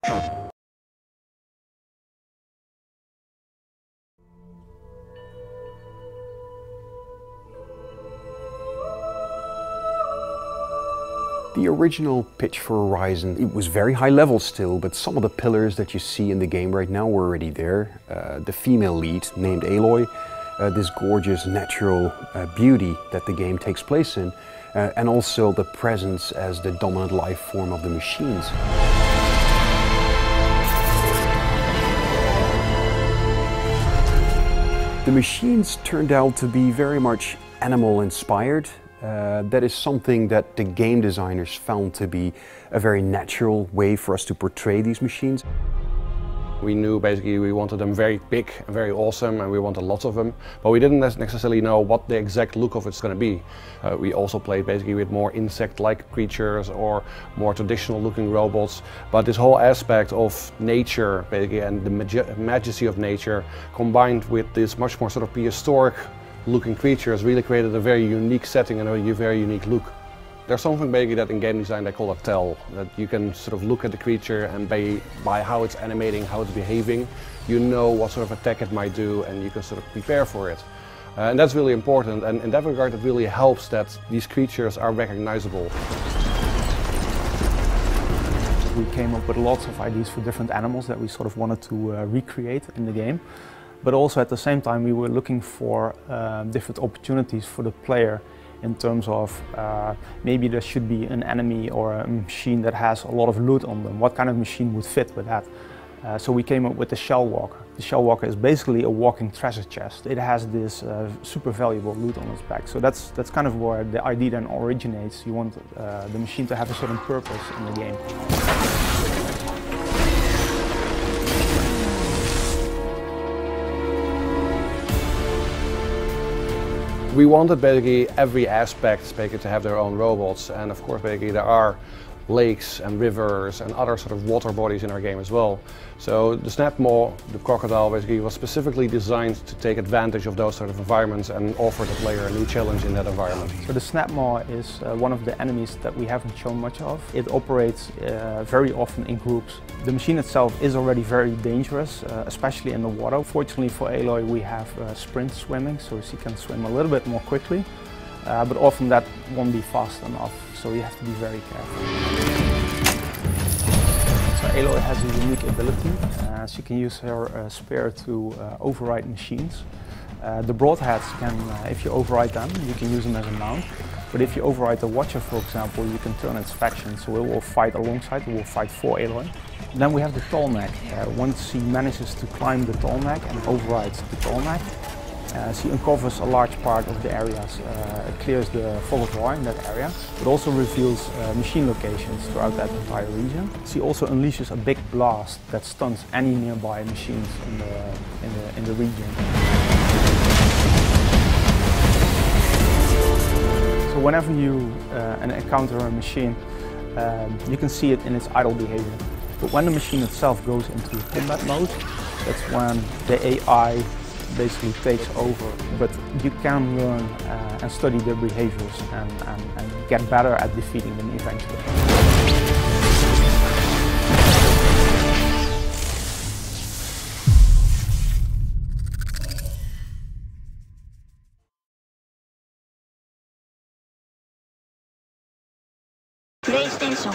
The original pitch for Horizon, it was very high level still, but some of the pillars that you see in the game right now were already there. The female lead, named Aloy, this gorgeous natural beauty that the game takes place in, and also the presence as the dominant life form of the machines. The machines turned out to be very much animal inspired. That is something that the game designers found to be a very natural way for us to portray these machines. We knew basically we wanted them very big and very awesome, and we wanted lots of them, but we didn't necessarily know what the exact look of it's going to be. We also played basically with more insect-like creatures or more traditional looking robots, but this whole aspect of nature basically and the majesty of nature combined with this much more sort of prehistoric looking creatures really created a very unique setting and a very unique look. There's something basically that in game design they call a tell, that you can sort of look at the creature and by how it's animating, how it's behaving, you know what sort of attack it might do and you can sort of prepare for it. And that's really important, and in that regard it really helps that these creatures are recognizable. We came up with lots of ideas for different animals that we sort of wanted to recreate in the game. But also at the same time we were looking for different opportunities for the player in terms of maybe there should be an enemy or a machine that has a lot of loot on them. What kind of machine would fit with that? So we came up with the Shell Walker. The Shell Walker is basically a walking treasure chest. It has this super valuable loot on its back. So that's kind of where the idea then originates. You want the machine to have a certain purpose in the game. We wanted basically every aspect basically to have their own robots, and of course basically there are lakes and rivers and other sort of water bodies in our game as well. So the Snapmaw, the crocodile, basically was specifically designed to take advantage of those sort of environments and offer the player a new challenge in that environment. So the Snapmaw is one of the enemies that we haven't shown much of. It operates very often in groups. The machine itself is already very dangerous, especially in the water. Fortunately for Aloy we have sprint swimming, so she can swim a little bit more quickly. But often that won't be fast enough, so you have to be very careful. So Aloy has a unique ability. She can use her spear to override machines. The broadheads can, if you override them, you can use them as a mount. But if you override the Watcher, for example, you can turn its faction, so it will fight alongside, it will fight for Aloy. Then we have the tall neck. Once she manages to climb the tall neck and overrides the tall neck, she uncovers a large part of the areas, clears the fog of war in that area, but also reveals machine locations throughout that entire region. She also unleashes a big blast that stuns any nearby machines in the region. So whenever you encounter a machine, you can see it in its idle behavior. But when the machine itself goes into combat mode, that's when the AI basically takes over, but you can learn and study their behaviors and get better at defeating them eventually. PlayStation